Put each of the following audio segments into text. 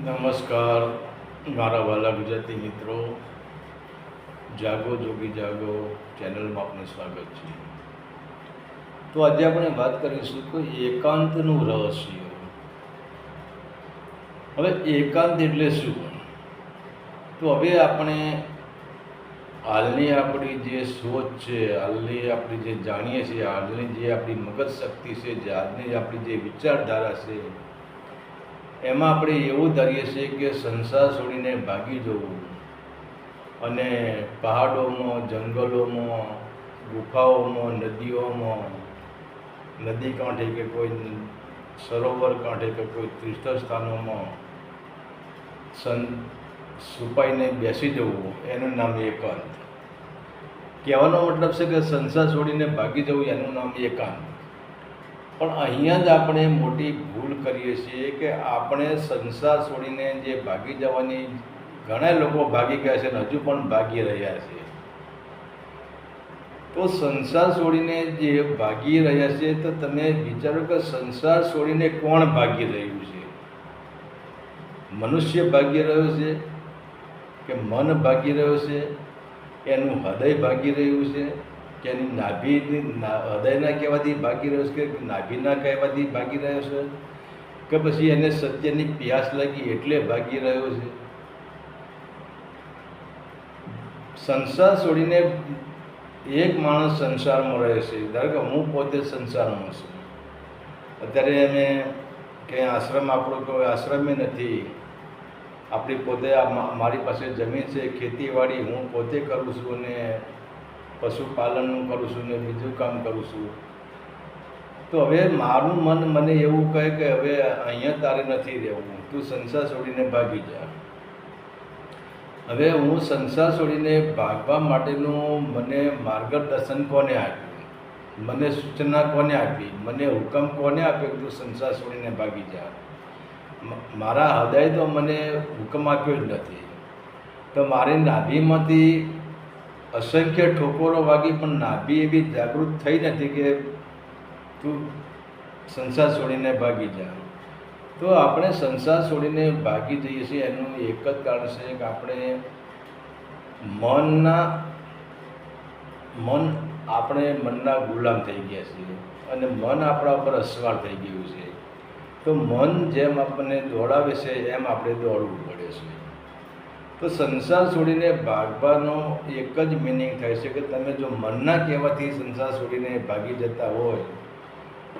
નમસ્કાર મારા વાલા ગુજરાતી મિત્રો, જાગો જોગી જાગો ચેનલમાં આપનું સ્વાગત છે. તો આજે આપણે વાત કરીશું કે એકાંતનું રહસ્ય. હવે એકાંત એટલે શું? તો હવે આપણે હાલની આપણી જે સોચ છે, હાલની આપણી જે જાણીએ છીએ, હાલની જે આપણી મગજ શક્તિ છે, જે આજની આપણી જે વિચારધારા છે, એમાં આપણે એવું ધારીએ છીએ કે સંસાર છોડીને ભાગી જવું અને પહાડોમાં, જંગલોમાં, ગુફાઓમાં, નદીઓમાં, નદી કાંઠે કે કોઈ સરોવર કાંઠે કે કોઈ તીર્થ સ્થાનોમાં છુપાઈને બેસી જવું, એનું નામ એકાંત. કહેવાનો મતલબ છે કે સંસાર છોડીને ભાગી જવું એનું નામ એકાંત. પણ અહીંયા જ આપણે મોટી ભૂલ કરીએ છીએ કે આપણે સંસાર છોડીને જે ભાગી જવાની, ઘણા લોકો ભાગી ગયા છે અને હજુ પણ ભાગી રહ્યા છે. તો સંસાર છોડીને જે ભાગી રહ્યા છે, તો તમે વિચારો કે સંસાર છોડીને કોણ ભાગી રહ્યું છે? મનુષ્ય ભાગી રહ્યો છે કે મન ભાગી રહ્યો છે? એનું હૃદય ભાગી રહ્યું છે કે એની નાભી, હૃદયના કહેવાથી ભાગી રહ્યો છે કે નાભીના કહેવાથી ભાગી રહ્યો છે, કે પછી એને સત્યની પ્યાસ લાગી એટલે ભાગી રહ્યો છે? સંસાર છોડીને એક માણસ સંસારમાં રહે છે. ધારો કે હું પોતે સંસારમાં છું. અત્યારે અમે કંઈ આશ્રમ, આપણો કોઈ આશ્રમે નથી. આપણી પોતે મારી પાસે જમીન છે, ખેતીવાડી હું પોતે કરું છું અને પશુપાલનનું કરું છું ને બીજું કામ કરું છું. તો હવે મારું મન મને એવું કહે કે હવે અહીંયા તારે નથી રહેવું, તું સંસાર છોડીને ભાગી જા. હવે હું સંસાર છોડીને ભાગવા માટેનું મને માર્ગદર્શન કોને આપ્યું? મને સૂચના કોને આપી? મને હુકમ કોને આપ્યો કે તું સંસાર છોડીને ભાગી જા? મારા હૃદય તો મને હુકમ આપ્યો જ નથી. તો મારી નાભીમાંથી અસંખ્ય ઠોકરો વાગી પણ નાભી એવી જાગૃત થઈ નથી કે તું સંસાર છોડીને ભાગી જા. તો આપણે સંસાર છોડીને ભાગી જઈએ છીએ એનું એક જ કારણ છે કે આપણે મનના ગુલામ થઈ ગયા છીએ અને મન આપણા ઉપર અસવાર થઈ ગયું છે. તો મન જેમ આપણને દોડાવે છે એમ આપણે દોડવું પડે છે. તો સંસાર છોડીને ભાગવાનો એક જ મિનિંગ થાય છે કે તમે જો મનના કહેવાથી સંસાર છોડીને ભાગી જતા હોય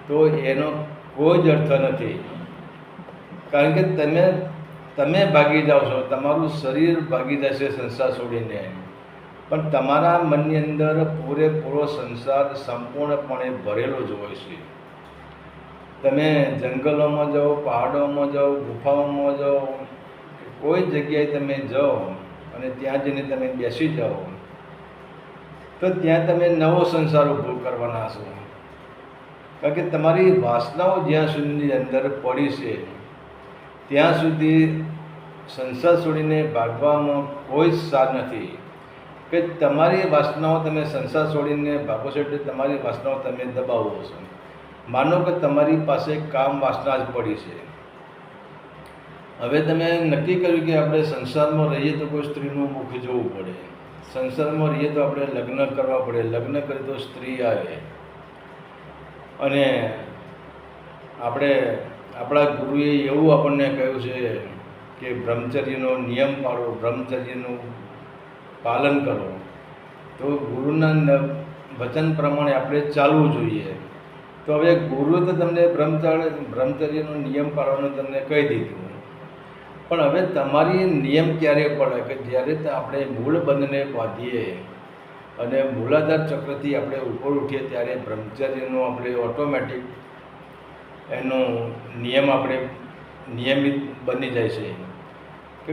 તો એનો કોઈ જ અર્થ નથી. કારણ કે તમે ભાગી જાઓ છો, તમારું શરીર ભાગી જશે સંસાર છોડીને, પણ તમારા મનની અંદર પૂરેપૂરો સંસાર સંપૂર્ણપણે ભરેલો જ હોય છે. તમે જંગલોમાં જાઓ, પહાડોમાં જાઓ, ગુફાઓમાં જાઓ, કોઈ જગ્યાએ તમે જાઓ અને ત્યાં જઈને તમે બેસી જાઓ તો ત્યાં તમે નવો સંસાર ઊભો કરવાના છો. કારણ કે તમારી વાસનાઓ જ્યાં સુધી અંદર પડી છે ત્યાં સુધી સંસાર છોડીને ભાગવામાં કોઈ જ સાર નથી. કે તમારી વાસનાઓ તમે સંસાર છોડીને ભાગો છો એટલે તમારી વાસનાઓ તમે દબાવો છો. માનો કે તમારી પાસે કામ વાસના જ પડી છે. હવે તમે નક્કી કર્યું કે આપણે સંસારમાં રહીએ તો કોઈ સ્ત્રીનું મુખ જોવું પડે, સંસારમાં રહીએ તો આપણે લગ્ન કરવા પડે, લગ્ન કરીએ તો સ્ત્રી આવે, અને આપણા ગુરુએ એવું આપણને કહ્યું છે કે બ્રહ્મચર્યનો નિયમ પાળો, બ્રહ્મચર્યનું પાલન કરો. તો ગુરુના વચન પ્રમાણે આપણે ચાલવું જોઈએ. તો હવે ગુરુએ તો તમને બ્રહ્મચર્યનો નિયમ પાળવાનું તમને કહી દીધું, પણ હવે તમારી નિયમ ક્યારે પડે કે જ્યારે આપણે મૂળ બંધને બાંધીએ અને મૂલાધાર ચક્રથી આપણે ઉપર ઉઠીએ ત્યારે બ્રહ્મચર્યનો આપણે ઓટોમેટિક એનો નિયમ આપણે નિયમિત બની જાય છે. કે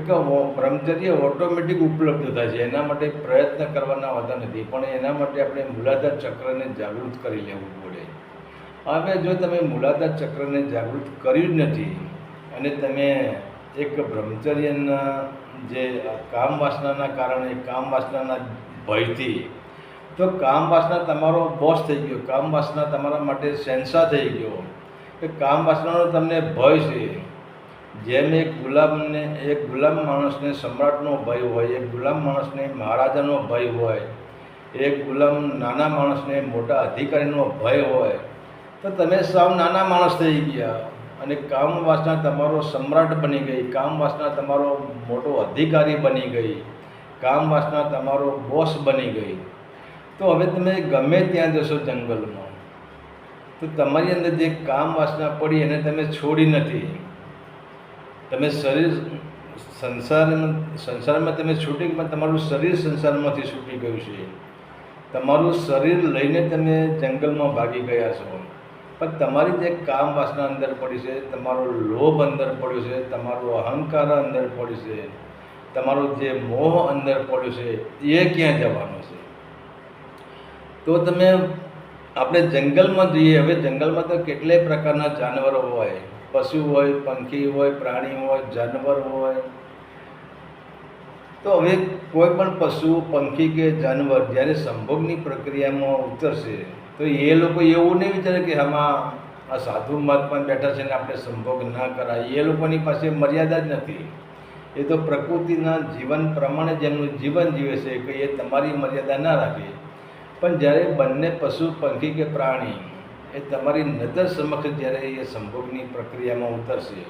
બ્રહ્મચર્ય ઓટોમેટિક ઉપલબ્ધ થાય છે. એના માટે પ્રયત્ન કરવાના હોતા નથી, પણ એના માટે આપણે મૂલાધાર ચક્રને જાગૃત કરી લેવું પડે. હવે જો તમે મૂલાધાર ચક્રને જાગૃત કર્યું જ નથી અને તમે એક બ્રહ્મચર્યના જે કામ વાસનાના કારણે, કામ વાસનાના ભયથી, તો કામ વાસના તમારો બોસ થઈ ગયો, કામ વાસના તમારા માટે શહેનશાહ થઈ ગયો કે કામ વાસનાનો તમને ભય છે. જેમ એક ગુલામ માણસને સમ્રાટનો ભય હોય, એક ગુલામ માણસને મહારાજાનો ભય હોય, એક ગુલામ નાના માણસને મોટા અધિકારીનો ભય હોય, તો તમે સાવ નાના માણસ થઈ ગયા અને કામ વાસના તમારો સમ્રાટ બની ગઈ, કામ વાસના તમારો મોટો અધિકારી બની ગઈ, કામ વાસના તમારો બોસ બની ગઈ. તો હવે તમે ગમે ત્યાં જશો જંગલમાં, તો તમારી અંદર જે કામ વાસના પડી એને તમે છોડી નથી. તમે સંસારમાં તમે છૂટી, પણ તમારું શરીર સંસારમાંથી છૂટી ગયું છે. તમારું શરીર લઈને તમે જંગલમાં ભાગી ગયા છો, પણ તમારી જે કામ વાસના અંદર પડી છે, તમારો લોભ અંદર પડ્યો છે, તમારો અહંકાર અંદર પડ્યો છે, તમારો જે મોહ અંદર પડ્યો છે, એ ક્યાં જવાનો છે? તો તમે આપણે જંગલમાં જઈએ. હવે જંગલમાં તો કેટલાય પ્રકારના જાનવરો હોય, પશુ હોય, પંખી હોય, પ્રાણી હોય, જાનવર હોય. તો હવે કોઈ પણ પશુ, પંખી કે જાનવર જ્યારે સંભોગની પ્રક્રિયામાં ઉતરશે, તો એ લોકો એવું નહીં વિચારે કે આમાં આ સાધુ મહાત્મા બેઠા છે ને આપણે સંભોગ ના કરાય. એ લોકોની પાસે મર્યાદા જ નથી. એ તો પ્રકૃતિના જીવન પ્રમાણે જેમનું જીવન જીવે છે, કે એ તમારી મર્યાદા ના રાખે. પણ જ્યારે બંને પશુ, પંખી કે પ્રાણી એ તમારી નજર સમક્ષ જ્યારે એ સંભોગની પ્રક્રિયામાં ઉતરશે,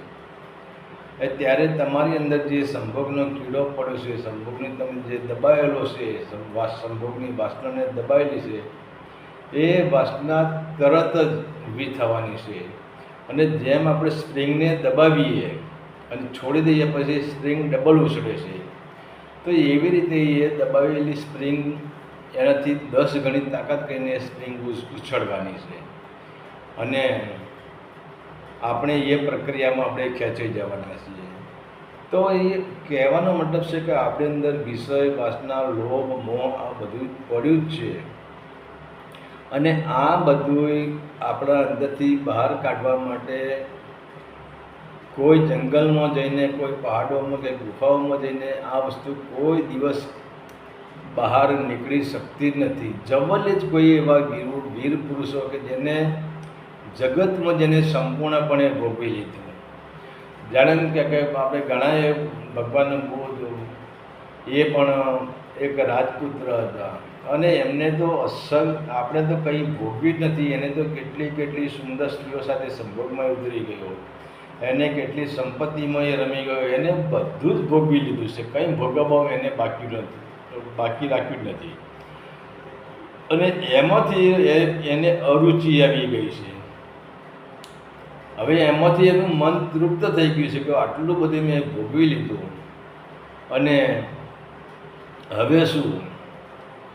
ત્યારે તમારી અંદર જે સંભોગનો કીડો પડ્યો છે, સંભોગની તમે જે દબાયેલો છે, સંભોગની વાસનાને દબાયેલી છે, એ વાસના તરત જ ઊભી થવાની છે. અને જેમ આપણે સ્પ્રિંગને દબાવીએ અને છોડી દઈએ પછી સ્પ્રિંગ ડબલ ઉછળે છે, તો એવી રીતે એ દબાવેલી સ્પ્રિંગ એનાથી 10 ગણી તાકાત કરીને સ્પ્રિંગ ઉછળવાની છે. અને આપણે એ પ્રક્રિયામાં આપણે ખેંચાઈ જવાના છીએ. તો એ કહેવાનો મતલબ છે કે આપણી અંદર વિષય, વાસના, લોભ, મોહ આ બધું પડ્યું જ છે. અને આ બધું આપણા અંદરથી બહાર કાઢવા માટે કોઈ જંગલમાં જઈને, કોઈ પહાડોમાં કે ગુફાઓમાં જઈને આ વસ્તુ કોઈ દિવસ બહાર નીકળી શકતી નથી. જવલ્લે જ કોઈ એવા વીર પુરુષો કે જેને જગતમાં જેને સંપૂર્ણપણે ભોગવી લીધું. જાણે કે આપણે ઘણાએ ભગવાન બુદ્ધ, એ પણ એક રાજપુત્ર હતા અને એમને તો અસલ આપણે તો કંઈ ભોગવી જ નથી. એને તો કેટલી સુંદર સ્ત્રીઓ સાથે સંભોગમાં ઉતરી ગયો, એને કેટલી સંપત્તિમાં એ રમી ગયો, એને બધું જ ભોગવી લીધું છે. કંઈ ભોગવવા એને બાકી રાખ્યું જ નથી. અને એમાંથી એને અરુચિ આવી ગઈ છે. હવે એમાંથી એનું મન તૃપ્ત થઈ ગયું છે કે આટલું બધું મેં ભોગવી લીધું અને હવે શું?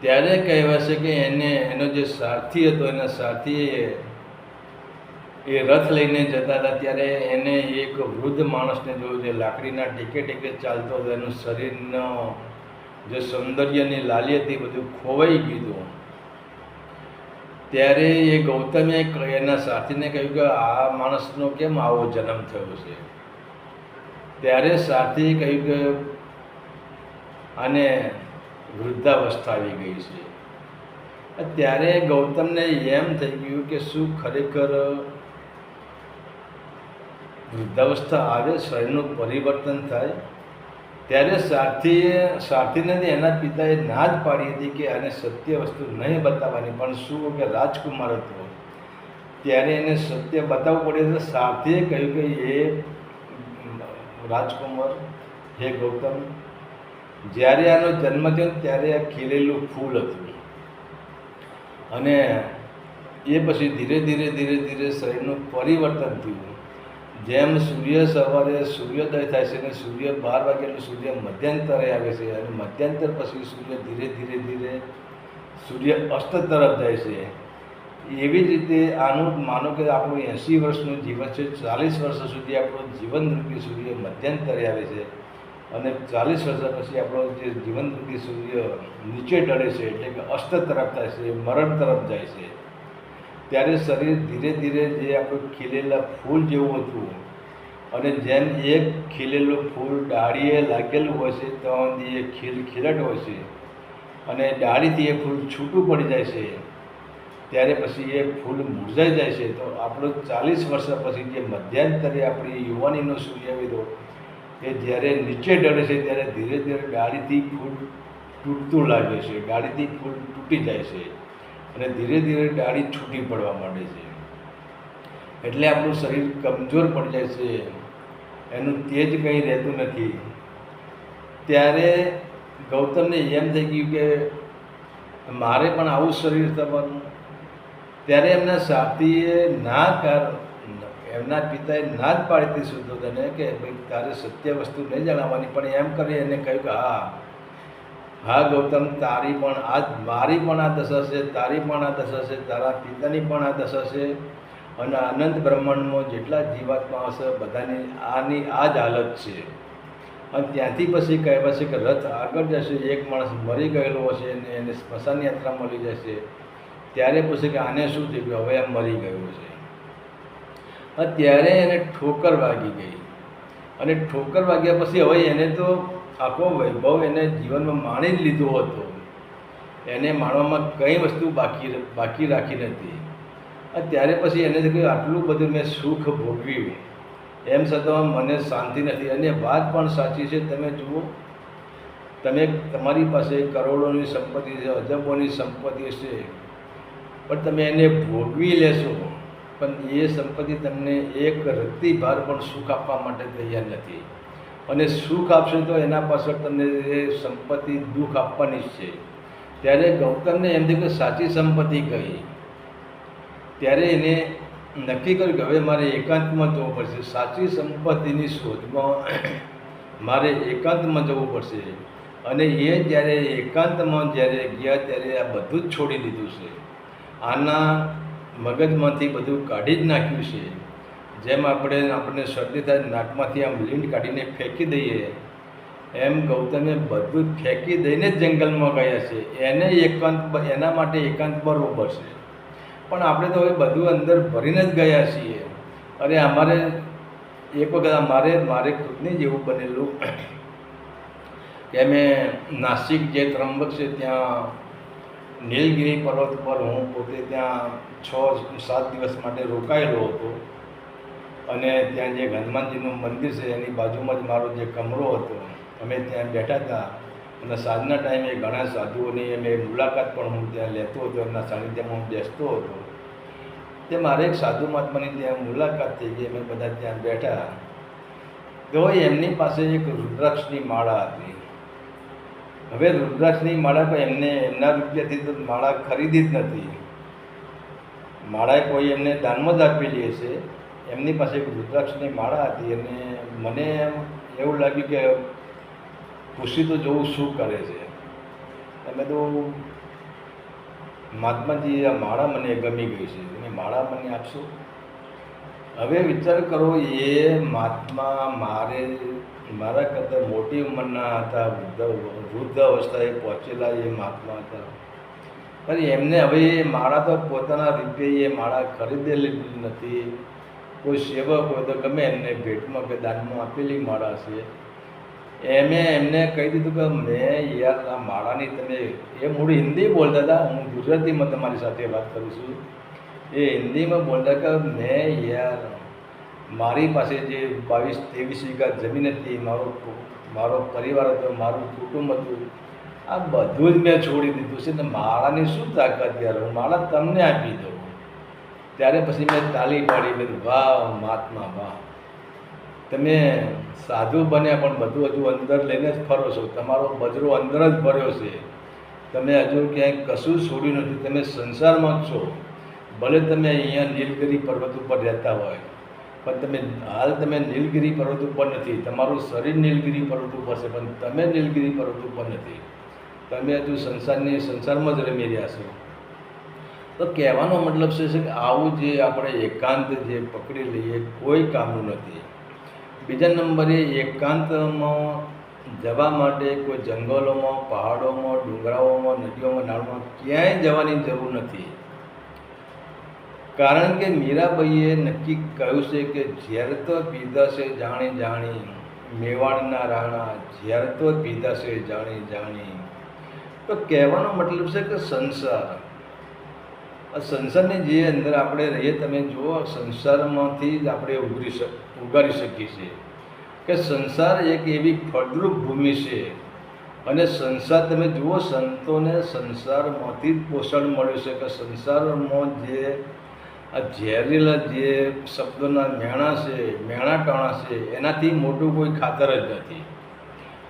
ત્યારે કહેવાય છે કે એનો જે સારથી હતો, એના સારથીએ એ રથ લઈને જતા હતા, ત્યારે એને એક વૃદ્ધ માણસને જોયું, જે લાકડીના ટેકે ચાલતો હતો. એનું શરીરનો જે સૌંદર્યની લાલી હતી બધું ખોવાઈ ગયું. ત્યારે એ ગૌતમે એના સાથીને કહ્યું કે આ માણસનો કેમ આવો જન્મ થયો છે? ત્યારે સાથીએ કહ્યું કે આને વૃદ્ધાવસ્થા આવી ગઈ છે. ત્યારે ગૌતમને એમ થઈ ગયું કે શું ખરેખર વૃદ્ધાવસ્થા આવે, શરીરનું પરિવર્તન થાય? ત્યારે સારથીને એના પિતાએ ના જ પાડી હતી કે આને સત્ય વસ્તુ નહીં બતાવવાની. પણ શું કે રાજકુમાર હતો, ત્યારે એને સત્ય બતાવવું પડે. તો સારથીએ કહ્યું કે એ રાજકુમાર, હે ગૌતમ, જ્યારે આનો જન્મ થયો ત્યારે આ ખીલેલું ફૂલ હતું અને એ પછી ધીરે ધીરે શરીરનું પરિવર્તન થયું. જેમ સૂર્ય સવારે સૂર્યોદય થાય છે અને સૂર્ય 12 વાગે એટલે સૂર્ય મધ્યાંતરે આવે છે અને મધ્યાંતર પછી સૂર્ય ધીરે સૂર્ય અસ્ત તરફ જાય છે. એવી જ રીતે આનું માનો કે આપણું 80 વર્ષનું જીવન છે, 40 વર્ષ સુધી આપણું જીવનરૂપી સૂર્ય મધ્યાંતરે આવે છે અને 40 વર્ષ પછી આપણો જે જીવનરૂપી સૂર્ય નીચે ઢળે છે, એટલે કે અસ્ત તરફ થાય છે, મરણ તરફ જાય છે. ત્યારે શરીર ધીરે જે આપણું ખીલેલા ફૂલ જેવું હતું અને જેમ એક ખીલેલું ફૂલ ડાળીએ લાગેલું હોય છે તો એ ખીલટ હોય છે અને ડાળીથી એ ફૂલ છૂટું પડી જાય છે. ત્યારે પછી એ ફૂલ મુરઝાઈ જાય છે. તો આપણો 40 વર્ષ પછી જે મધ્યાંતરે આપણી યુવાનીનો સૂર્યાવેદો એ જ્યારે નીચે ડળે છે ત્યારે ધીરે ધીરે ડાળીથી ફૂલ તૂટતું લાગે છે, ડાળીથી ફૂલ તૂટી જાય છે અને ધીરે ધીરે ડાળી છૂટી પડવા માંડે છે. એટલે આપણું શરીર કમજોર પડી જાય છે, એનું તેજ કંઈ રહેતું નથી. ત્યારે ગૌતમને એમ થઈ ગયું કે મારે પણ આવું શરીર થવાનું. ત્યારે એમના સાથીએ એમના પિતાએ ના જ પાડી હતી શુદ્ધોધને કે ભાઈ તારે સત્ય વસ્તુ નહીં જણાવવાની, પણ એમ કરી એને કહ્યું કે હા ગૌતમ, તારી પણ મારી પણ આ દશા છે, તારી પણ આ દશા છે, તારા પિતાની પણ આ દશા છે અને અનંત બ્રહ્માંડમાં જેટલા જીવાત્મા હશે બધાની આની આ જ હાલત છે. અને ત્યાંથી પછી કહેવાય છે કે રથ આગળ જશે, એક માણસ મરી ગયેલો હશે અને એને સ્મશાન યાત્રા મળી જશે. ત્યારે પછી કે આને શું થયું, હવે એમ મરી ગયો છે. ત્યારે એને ઠોકર વાગી ગઈ અને ઠોકર વાગ્યા પછી હવે એને તો આખો વૈભવ એને જીવનમાં માણી જ લીધો હતો. એને માણવામાં કંઈ વસ્તુ બાકી રાખી નથી. ત્યારે પછી એને કહ્યું આટલું બધું મેં સુખ ભોગવ્યું, એમ છતાં મને શાંતિ નથી. અને વાત પણ સાચી છે. તમે જુઓ, તમારી પાસે કરોડોની સંપત્તિ છે, અજબોની સંપત્તિ છે, પણ તમે એને ભોગવી લેશો પણ એ સંપત્તિ તમને એક રત્તી ભાર પણ સુખ આપવા માટે તૈયાર નથી. અને સુખ આપશે તો એના પાછળ તમને એ સંપત્તિ દુઃખ આપવાની જ છે. ત્યારે ગૌતમને એમ થયું કે સાચી સંપત્તિ કઈ. ત્યારે એને નક્કી કર્યું કે હવે મારે એકાંતમાં જવું પડશે. સાચી સંપત્તિની શોધમાં મારે એકાંતમાં જવું પડશે. અને એ જ્યારે એકાંતમાં ગયા ત્યારે આ બધું જ છોડી દીધું છે. આના મગજમાંથી બધું કાઢી જ નાખ્યું છે. જેમ આપણને શરદી થાય નાકમાંથી આમ લીંડ કાઢીને ફેંકી દઈએ, એમ ગૌતમે બધું જ ફેંકી દઈને જ જંગલમાં ગયા છે. એના માટે એકાંત બરોબર છે, પણ આપણે તો હવે બધું અંદર ભરીને જ ગયા છીએ. અરે અમારે એક વખત મારે ખુદને જેવું બનેલું કે મેં નાસિક જે ત્રંબક છે ત્યાં નીલગિરી પર્વત પર હું પોતે ત્યાં 6-7 દિવસ માટે રોકાયેલો હતો. અને ત્યાં જે હનુમાનજીનું મંદિર છે એની બાજુમાં જ મારો જે કમરો હતો, અમે ત્યાં બેઠા હતા. અને સાંજના ટાઈમે ઘણા સાધુઓની અમે મુલાકાત પણ હું ત્યાં લેતો હતો, એમના સાનિધ્યમાં હું બેસતો હતો. તે મારે એક સાધુ મહાત્માની ત્યાં મુલાકાત થઈ ગઈ. અમે બધા ત્યાં બેઠા તો એમની પાસે એક રુદ્રાક્ષની માળા હતી. હવે રુદ્રાક્ષની માળા પણ એમના રૂપિયાથી તો માળા ખરીદી જ નથી. માળા કોઈ એમને દાનમાં જ આપેલી હશે. એમની પાસે એક રુદ્રાક્ષની માળા હતી અને મને એવું લાગ્યું કે પૂછી તો જોવું શું કરે છે. તમે તો મહાત્માજી આ માળા મને ગમી ગઈ છે, તમે માળા મને આપશો? હવે વિચાર કરો, એ મહાત્મા મારા કરતાં મોટી ઉંમરના હતા, વૃદ્ધ અવસ્થાએ પહોંચેલા એ મહાત્મા હતા. પણ એમને હવે એ માળા તો પોતાના રીતે એ માળા ખરીદેલી નથી. કોઈ સેવક હોય તો ગમે એમને ભેટમાં કે દાનમાં આપેલી માળા છે. એમને કહી દીધું કે મેં યાર આ માળાની તમે, એ મૂળ હિન્દી બોલતા હતા, હું ગુજરાતીમાં તમારી સાથે વાત કરું છું. એ હિન્દીમાં બોલતા કે મેં યાર મારી પાસે જે 22-23 વીઘા જમીન હતી, મારો પરિવાર હતો, મારું કુટુંબ હતું, આ બધું જ મેં છોડી દીધું છે. ને માળાની શું તાકાત યાર, હું માળા તમને આપી દઉં. ત્યારે પછી મેં તાલી પાડી, મેં વાહ મહાત્મા વાહ, તમે સાધુ બન્યા પણ બધું હજુ અંદર લઈને જ ફરો છો. તમારો બજરો અંદર જ ભર્યો છે. તમે હજુ ક્યાંય કશું છોડ્યું નથી. તમે સંસારમાં જ છો. ભલે તમે અહીંયા નીલગિરી પર્વત ઉપર રહેતા હોય, પણ તમે નીલગિરી પર્વત ઉપર નથી. તમારું શરીર નીલગિરી પર્વત ઉપર છે, પણ તમે નીલગિરી પર્વત ઉપર નથી. તમે હજુ સંસારમાં જ રમી રહ્યા છો. તો કહેવાનો મતલબ છે કે આવું જે આપણે એકાંત જે પકડી લઈએ કોઈ કામનું નથી. બીજા નંબરે એકાંતમાં જવા માટે કોઈ જંગલોમાં, પહાડોમાં, ડુંગરાઓમાં, નદીઓમાં, નાળમાં ક્યાંય જવાની જરૂર નથી. કારણ કે મીરાબાઈએ નક્કી કહ્યું છે કે ઝેર તો પીધા છે જાણી જાણી, મેવાડના રાણા ઝેર તો પીધા છે જાણી જાણી. તો કહેવાનો મતલબ છે કે સંસાર આ સંસારની જે અંદર આપણે રહીએ, તમે જુઓ, સંસારમાંથી જ આપણે ઉગાડી શકીએ છીએ કે સંસાર એક એવી ફળદ્રુપ ભૂમિ છે. અને સંસાર તમે જુઓ, સંતોને સંસારમાંથી જ પોષણ મળ્યું છે કે સંસારમાં જે આ ઝેરીલા જે શબ્દોના મેણા છે, મેણા ટાણા છે, એનાથી મોટું કોઈ ખાતર જ નથી.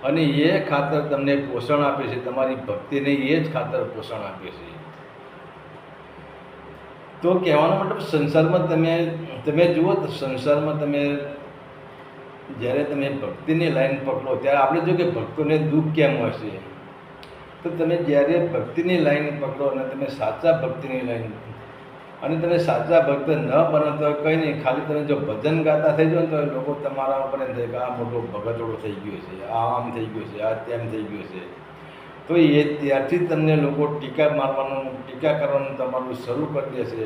અને એ ખાતર તમને પોષણ આપે છે, તમારી ભક્તિને એ જ ખાતર પોષણ આપે છે. તો કહેવાનો મતલબ, સંસારમાં તમે જુઓ તો સંસારમાં જ્યારે તમે ભક્તિની લાઈન પકડો ત્યારે આપણે જો કે ભક્તોને દુઃખ કેમ હોય છે, તો તમે જ્યારે ભક્તિની લાઈન પકડો અને તમે સાચા ભક્તિની લાઈન, અને તમે સાચા ભક્ત ન બનો તો કંઈ નહીં, ખાલી તમે જો ભજન ગાતા થઈ જાઓ ને તો લોકો તમારા ઉપર એમ થાય કે આ મોટો ભગતોડો થઈ ગયો છે, આ આમ થઈ ગયો છે, આ તેમ થઈ ગયો છે. તો એ ત્યારથી તમને લોકો ટીકા કરવાનું તમારું શરૂ કરી દેશે.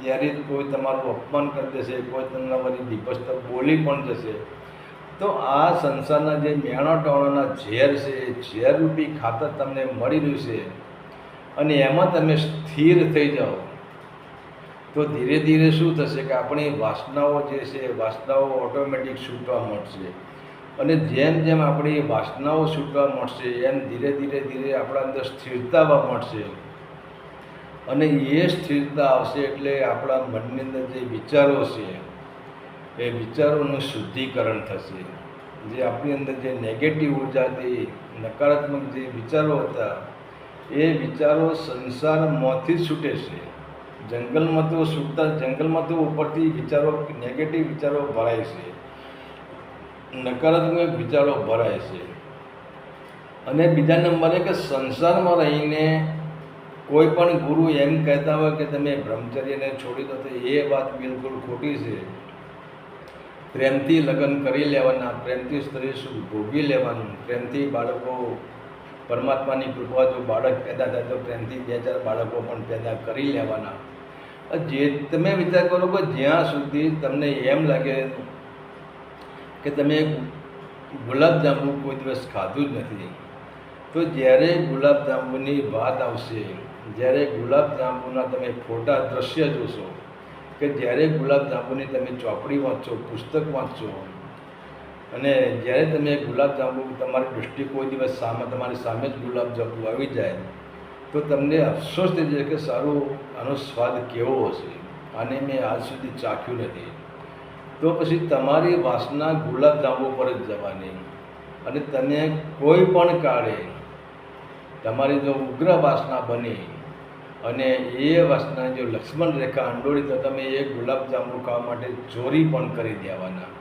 ત્યારે કોઈ તમારું અપમાન કરી દેશે, કોઈ તમને વળી નિપસ્ત બોલી પણ જશે. તો આ સંસારના જે મેણા ટાણાના ઝેર છે, એ ઝેરરૂપી ખાતર તમને મળી રહ્યું છે. અને એમાં તમે સ્થિર થઈ જાઓ તો ધીરે ધીરે શું થશે કે આપણી વાસનાઓ જે છે, વાસનાઓ ઓટોમેટિક છૂટવા મળશે. અને જેમ જેમ આપણી વાસનાઓ છૂટવા મળશે એમ ધીરે ધીરે આપણા અંદર સ્થિરતા આવવા મળશે. અને એ સ્થિરતા આવશે એટલે આપણા મનની અંદર જે વિચારો છે એ વિચારોનું શુદ્ધિકરણ થશે. જે આપણી અંદર જે નેગેટિવ ઉર્જાથી, નકારાત્મક જે વિચારો હતા, એ વિચારો સંસારમાંથી જ છૂટે છે. જંગલમાં તો ઉપરથી વિચારો, નેગેટિવ વિચારો ભરાય છે, નકારાત્મક વિચારો ભરાય છે. અને બીજા નંબરે કે સંસારમાં રહીને કોઈ પણ ગુરુ એમ કહેતા હોય કે તમે બ્રહ્મચર્યને છોડી દો, તો એ વાત બિલકુલ ખોટી છે. પ્રેમથી લગ્ન કરી લેવાના, પ્રેમથી સ્ત્રી સુખ ભોગવી લેવાનું, પ્રેમથી બાળકો, પરમાત્માની કૃપા જો બાળક પેદા થાય તો પ્રેમથી 2-4 બાળકો પણ પેદા કરી લેવાના. જે તમે વિચાર કરો કે જ્યાં સુધી તમને એમ લાગે કે તમે ગુલાબજાંબુ કોઈ દિવસ ખાધું જ નથી, તો જ્યારે ગુલાબજાંબુની વાત આવશે, જ્યારે ગુલાબજાંબુના તમે ફોટા દ્રશ્ય જોશો, કે જ્યારે ગુલાબજાંબુની તમે ચોપડી વાંચો, પુસ્તક વાંચો, અને જ્યારે તમે ગુલાબજાંબુ, તમારી દૃષ્ટિ કોઈ દિવસ તમારી સામે જ ગુલાબજાંબુ આવી જાય, તો તમને અફસોસ થઈ જાય કે સારું, આનો સ્વાદ કેવો હશે, આને મેં આજ સુધી ચાખ્યું નથી. તો પછી તમારી વાસના ગુલાબજાંબુ પર જ જવાની. અને તમે કોઈ પણ કાળે તમારી જો ઉગ્ર વાસના બની અને એ વાસના જો લક્ષ્મણ રેખા અંડોળી, તો તમે એ ગુલાબજાંબુ ખાવા માટે ચોરી પણ કરી દેવાના.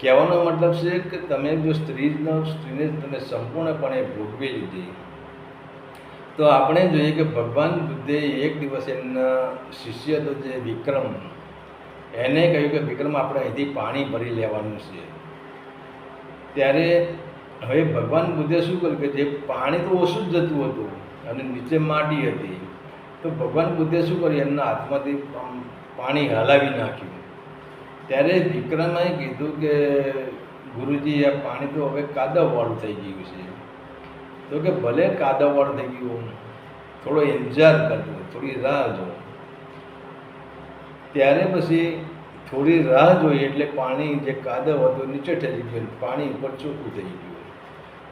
કહેવાનો મતલબ છે કે તમે જો સ્ત્રીને તમે સંપૂર્ણપણે ભોગવી લીધી, તો આપણે જોઈએ કે ભગવાન બુદ્ધે એક દિવસ એમના શિષ્ય તો જે વિક્રમ, એને કહ્યું કે વિક્રમ, આપણે અહીંથી પાણી ભરી લેવાનું છે. ત્યારે હવે ભગવાન બુદ્ધે શું કર્યું કે જે પાણી તો ઓછું જ જતું હતું અને નીચે માટી હતી, તો ભગવાન બુદ્ધે શું કર્યું, એમના હાથમાંથી પાણી હલાવી નાખ્યું. ત્યારે વિક્રમે કીધું કે ગુરુજી, આ પાણી તો હવે કાદવવાળું થઈ ગયું છે. તો કે ભલે કાદવવાળું થઈ ગયું, થોડો ઇંતજાર કરજો, થોડી રાહ જો. ત્યારે પછી થોડી રાહ જોઈ એટલે પાણી જે કાદવ હતું નીચે ઠરી ગયું, પાણી ઉપર ચોખ્ખું થઈ ગયું.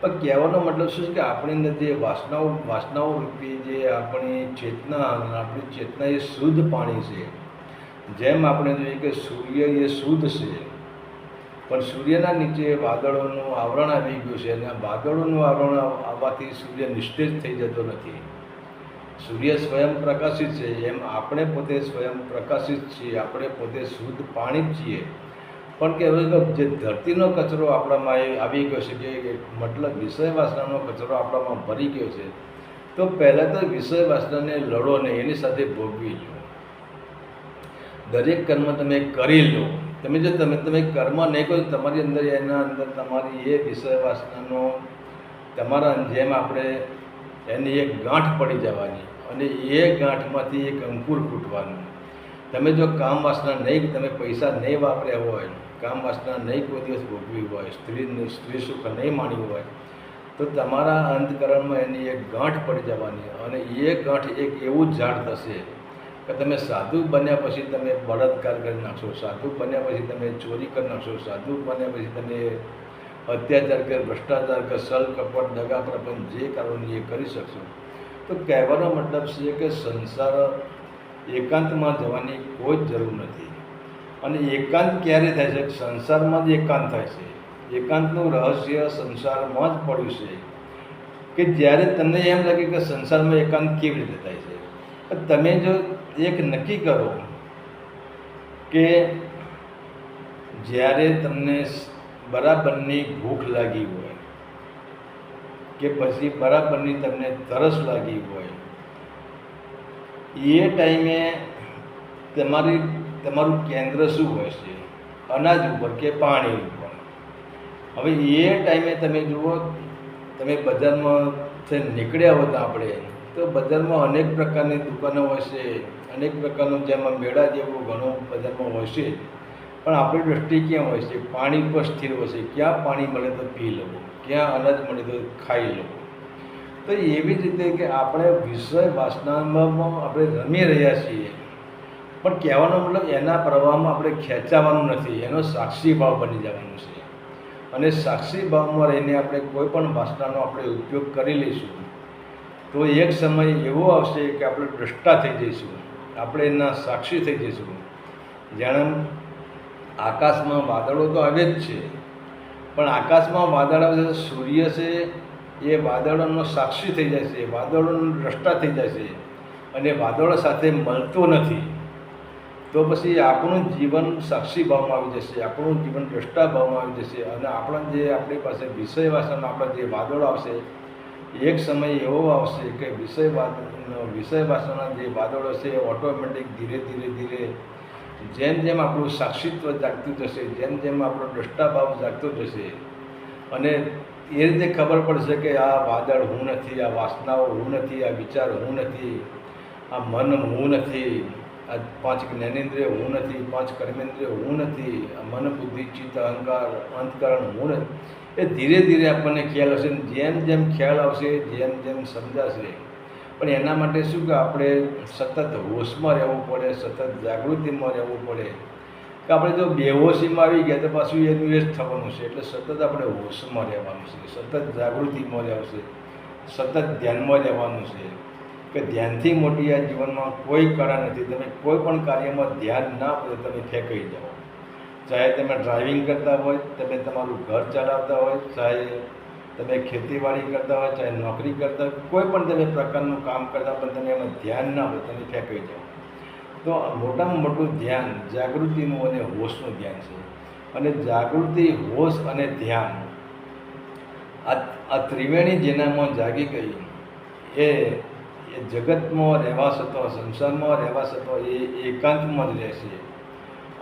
પણ કહેવાનો મતલબ શું છે કે આપણી અંદર જે વાસનાઓ રૂપી જે આપણી ચેતના એ શુદ્ધ પાણી છે. જેમ આપણે જોઈએ કે સૂર્ય એ શુદ્ધ છે, પણ સૂર્યના નીચે વાદળોનું આવરણ આવી ગયું છે, અને વાદળોનું આવરણ આવવાથી સૂર્ય નિસ્તેજ થઈ જતો નથી. સૂર્ય સ્વયં પ્રકાશિત છે, એમ આપણે પોતે સ્વયં પ્રકાશિત છીએ, આપણે પોતે શુદ્ધ પાણી જ છીએ. પણ કે હવે જે ધરતીનો કચરો આપણામાં આવી ગયો છે, કે મતલબ વિષય વાસનાનો કચરો આપણામાં ભરી ગયો છે, તો પહેલાં તો વિષય વાસનાને લડો નહીં, એની સાથે ભોગવી લો. દરેક કર્મ તમે કરી લો. તમે કર્મ નહીં કરો, તમારી અંદર એના અંદર તમારી એ વિષય વાસનાનો તમારા જેમ આપણે એની એક ગાંઠ પડી જવાની, અને એ ગાંઠમાંથી એક અંકુર ફૂટવાનું. તમે જો કામ વાસના નહીં, તમે પૈસા નહીં વાપર્યા હોય, કામ વાસના નહીં કોઈ દિવસ ભોગવી હોય, સ્ત્રી સુખ નહીં માણ્યું હોય, તો તમારા અંતકરણમાં એની એક ગાંઠ પડી જવાની. અને એ ગાંઠ એક એવું ઝાડ થશે કે તમે સાધુ બન્યા પછી તમે બળાત્કાર કરી નાખશો, સાધુ બન્યા પછી તમે ચોરી કરી નાખશો, સાધુ બન્યા પછી તમે અત્યાચાર કે ભ્રષ્ટાચાર કે છલ કપટ દગા પ્રપંચ જે કારણો એ કરી શકશો. તો કહેવાનો મતલબ છે કે સંસાર એકાંતમાં જવાની કોઈ જ જરૂર નથી. અને એકાંત ક્યારે થાય છે? સંસારમાં જ એકાંત થાય છે. એકાંતનું રહસ્ય સંસારમાં જ પડ્યું છે કે જ્યારે તમને એમ લાગે કે સંસારમાં એકાંત કેવી રીતે થાય છે, તમે જો એક નક્કી કરો કે જ્યારે તમને બરાબરની ભૂખ લાગી હોય કે પછી બરાબરની તમને તરસ લાગી હોય, એ ટાઈમે તમારું કેન્દ્ર શું હોય છે? અનાજ ઉપર કે પાણી ઉપર. હવે એ ટાઈમે તમે જુઓ, તમે બજારમાં નીકળ્યા હોત આપણે તો બજારમાં અનેક પ્રકારની દુકાનો હોય છે, અનેક પ્રકારનું જેમાં મેળા જેવું ઘણું બજારમાં હોય છે, પણ આપણી દૃષ્ટિ ક્યાં હોય છે? પાણી પર સ્થિર હોય છે. ક્યાં પાણી મળે તો પી લો, ક્યાં અનાજ મળે તો ખાઈ લો. તો એવી જ રીતે કે આપણે વિષય વાસનામાં આપણે રમી રહ્યા છીએ, પણ કહેવાનો મતલબ એના પ્રવાહમાં આપણે ખેંચાવાનું નથી, એનો સાક્ષી ભાવ બની જવાનું છે. અને સાક્ષી ભાવમાં રહીને આપણે કોઈ પણ વાસનાનો આપણે ઉપયોગ કરી લઈશું તો એક સમય એવો આવશે કે આપણે દ્રષ્ટા થઈ જઈશું, આપણે એના સાક્ષી થઈ જઈશું. જાણે આકાશમાં વાદળો તો આવે જ છે, પણ આકાશમાં વાદળ આવે છે, સૂર્ય છે એ વાદળોનો સાક્ષી થઈ જાય છે, વાદળોનો દ્રષ્ટા થઈ જાય છે, અને વાદળો સાથે મળતો નથી. તો પછી આપણું જીવન સાક્ષી ભાવમાં આવી જશે, આપણું જીવન દ્રષ્ટા ભાવમાં આવી જશે, અને આપણી પાસે વિષય વાસના આપણા જે વાદળો આવશે, એક સમય એવો આવશે કે વિષય વાસના જે વાદળો છે એ ઓટોમેટિક ધીરે ધીરે જેમ જેમ આપણું સાક્ષીત્વ જાગતું જશે, જેમ જેમ આપણો દ્રષ્ટા ભાવ જાગતો જશે, અને એ રીતે ખબર પડશે કે આ વાદળ હું નથી, આ વાસનાઓ હું નથી, આ વિચાર હું નથી, આ મન હું નથી, આ 5 જ્ઞાનેન્દ્રિય હું નથી, 5 કર્મેન્દ્રિય હું નથી, આ મન બુદ્ધિ ચિત્ત અહંકાર અંતકરણ હું નથી. એ ધીરે ધીરે આપણને ખ્યાલ આવશે. જેમ જેમ ખ્યાલ આવશે, જેમ જેમ સમજાશે, પણ એના માટે શું કે આપણે સતત હોશમાં રહેવું પડે, સતત જાગૃતિમાં રહેવું પડે. કે આપણે જો બેહોશીમાં આવી ગયા તો પાછું એનું એ જ થવાનું છે. એટલે સતત આપણે હોશમાં રહેવાનું છે, સતત જાગૃતિમાં રહેવું છે, સતત ધ્યાનમાં રહેવાનું છે. કે ધ્યાનથી મોટી આ જીવનમાં કોઈ કળા નથી. તમે કોઈ પણ કાર્યમાં ધ્યાન ના આપો તો તમે ફેંકાઈ જાઓ. ચાહે તમે ડ્રાઇવિંગ કરતા હોય, તમે તમારું ઘર ચલાવતા હોય, ચાહે તમે ખેતીવાડી કરતા હોય, ચાહે નોકરી કરતા હોય, કોઈ પણ તમે પ્રકારનું કામ કરતા પણ તમે એમાં ધ્યાન ના હોય તમે ફેંકાઈ જાઓ. તો મોટામાં મોટું ધ્યાન જાગૃતિનું અને હોશનું ધ્યાન છે. અને જાગૃતિ, હોશ અને ધ્યાન આ ત્રિવેણી જેનામાં જાગી ગઈ એ જગતમાં રહેવા છતાં, સંસારમાં રહેવા છતાં એ એકાંતમાં જ રહેશે.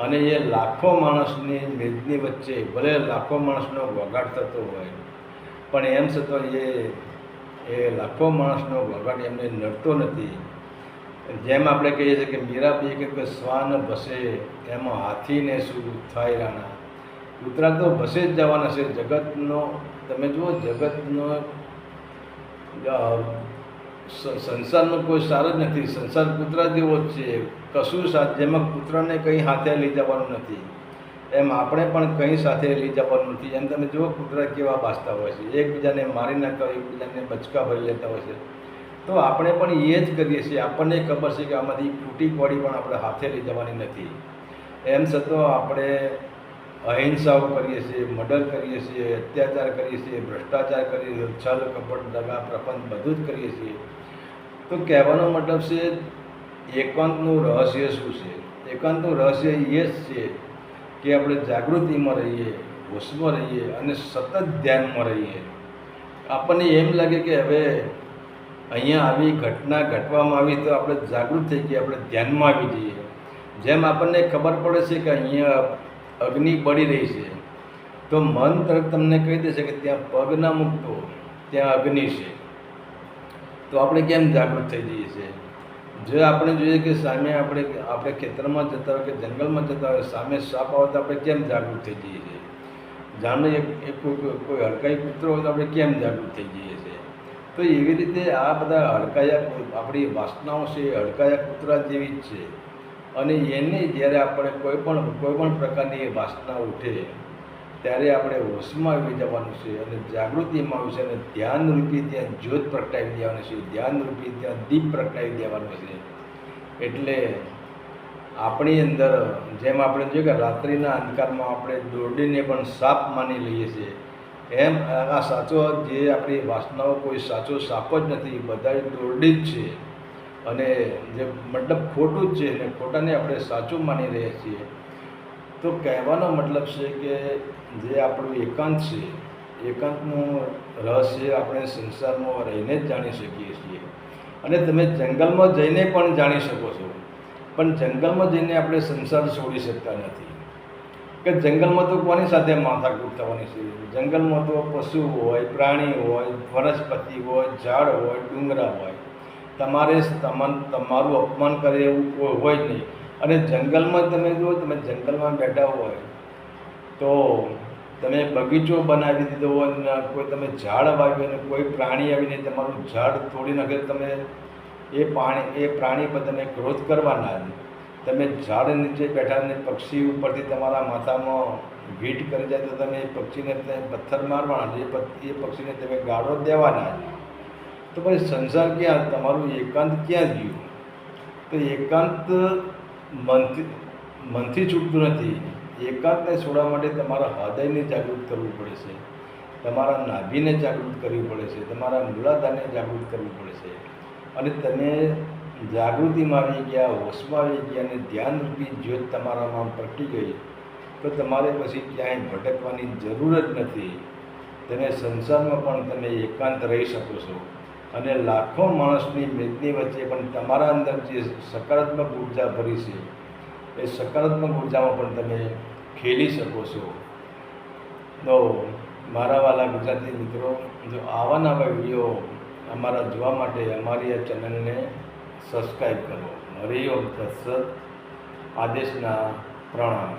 અને એ લાખો માણસની મેદની વચ્ચે ભલે લાખો માણસનો વગાડ થતો હોય, પણ એમ છતાં એ લાખો માણસનો વગાડ એમને નડતો નથી. જેમ આપણે કહીએ છીએ કે મીરાબાઈએ કે શ્વાન ભસે એમાં હાથીને શું થાય રાણા. કૂતરા તો ભસે જ જવાના છે. જગતનો તમે જુઓ, જગતનો સંસારનો કોઈ સારો જ નથી. સંસાર કૂતરા જેવો જ છે. કશું જેમાં કૂતરાને કંઈ હાથે લઈ જવાનું નથી, એમ આપણે પણ કંઈ સાથે લઈ જવાનું નથી. એમ તમે જુઓ કૂતરા કેવા બાજતા હોય છે, એકબીજાને મારી નાખતા હોય, એકબીજાને બચકા ભરી લેતા હોય છે. તો આપણે પણ એ જ કરીએ છીએ. આપણને ખબર છે કે આમાંથી ફૂટી પડી પણ આપણે હાથે લઈ જવાની નથી. એમ છતાં આપણે અહિંસાઓ કરીએ છીએ, મર્ડર કરીએ છીએ, અત્યાચાર કરીએ છીએ, ભ્રષ્ટાચાર કરીએ છીએ, છલ કપટ દગા પ્રપંચ બધું જ કરીએ છીએ. તો કહેવાનો મતલબ છે એકાંતનું રહસ્ય શું છે? એકાંતનું રહસ્ય એ જ છે કે આપણે જાગૃતિમાં રહીએ, હોશમાં રહીએ અને સતત ધ્યાનમાં રહીએ. આપણને એમ લાગે કે હવે અહીંયા આવી ઘટના ઘટવામાં આવી તો આપણે જાગૃત થઈ ગયા, આપણે ધ્યાનમાં આવી જઈએ. જેમ આપણને ખબર પડે છે કે અહીંયા અગ્નિ બળી રહી છે, તો મન તરફ તમને કહી દેશે કે ત્યાં પગ ના મૂકતો, ત્યાં અગ્નિ છે. તો આપણે કેમ જાગૃત થઈ જઈએ છીએ? જો આપણે જોઈએ કે સામે આપણે ખેતરમાં જતા હોય કે જંગલમાં જતા હોય, સામે સાપ આવે તો આપણે કેમ જાગૃત થઈ જઈએ છીએ? જાણે કોઈ હડકાઈ કૂતરો હોય તો આપણે કેમ જાગૃત થઈ જઈએ છીએ? તો એવી રીતે આ બધા હડકાયા આપણી વાસનાઓ છે એ હડકાયા કૂતરા જેવી જ છે. અને એને જ્યારે આપણે કોઈ પણ પ્રકારની વાસના ઉઠે ત્યારે આપણે હોશમાં આવી જવાનું છે અને જાગૃતિમાં આવ્યું છે અને ધ્યાનરૂપી ત્યાં જ્યોત પ્રગટાવી દેવાનું છે, ધ્યાનરૂપી ત્યાં દીપ પ્રગટાવી દેવાનું છે. એટલે આપણી અંદર જેમ આપણે જોઈએ કે રાત્રિના અંધકારમાં આપણે દોરડીને પણ સાપ માની લઈએ છીએ, એમ આ સાચો જે આપણી વાસનાઓ કોઈ સાચો સાપ જ નથી, બધા દોરડી જ છે. અને જે મતલબ ખોટું જ છે ને ખોટાને આપણે સાચું માની રહ્યા છીએ. તો કહેવાનો મતલબ છે કે જે આપણું એકાંત છે, એકાંતનું રહસ્ય આપણે સંસારમાં રહીને જ જાણી શકીએ છીએ. અને તમે જંગલમાં જઈને પણ જાણી શકો છો, પણ જંગલમાં જઈને આપણે સંસાર છોડી શકતા નથી. કે જંગલમાં તો કોની સાથે માથાકૂટ થવાની છે? જંગલમાં તો પશુ હોય, પ્રાણી હોય, વનસ્પતિ હોય, ઝાડ હોય, ડુંગરા હોય. તમારું અપમાન કરે એવું કોઈ હોય જ નહીં. અને જંગલમાં તમે જુઓ, તમે જંગલમાં બેઠા હોય તો તમે બગીચો બનાવી દીધો હોય ને કોઈ તમે ઝાડ વાવ્યું અને કોઈ પ્રાણી આવીને તમારું ઝાડ તોડી નાખે, તમે એ પ્રાણી પર તમે ક્રોધ કરવાના. તમે ઝાડ નીચે બેઠા ને પક્ષી ઉપરથી તમારા માથામાં વીંટ કરી જાય તો તમે એ પક્ષીને પથ્થર મારવાના, એ પક્ષીને તમે ગાળો દેવાના. તો પછી સંસાર ક્યાં, તમારું એકાંત ક્યાં ગયું? તો એકાંત મનથી છૂટતું નથી. એકાંતને છોડવા માટે તમારા હૃદયને જાગૃત કરવું પડે છે, તમારા નાભીને જાગૃત કરવી પડે છે, તમારા મૂલાધારને જાગૃત કરવું પડે છે. અને તમે જાગૃતિમાં આવી ગયા, હોશમાં આવી ગયા અને ધ્યાનરૂપી જ્યોત તમારામાં પ્રગટી ગઈ તો તમારે પછી ક્યાંય ભટકવાની જરૂર જ નથી. તમે સંસારમાં પણ તમે એકાંત રહી શકો છો. અને લાખો માણસની મેદની વચ્ચે પણ તમારા અંદર જે સકારાત્મક ઉર્જા ભરી છે એ સકારાત્મક ઉર્જામાં પણ તમે ખેલી શકો છો. તો મારા વાલા ગુજરાતી મિત્રો, જો આવા નવા વિડીયો અમારા જોવા માટે અમારી આ ચેનલને સબસ્ક્રાઈબ કરો. હરિ ઓમ તત્સત. આદેશના પ્રણામ.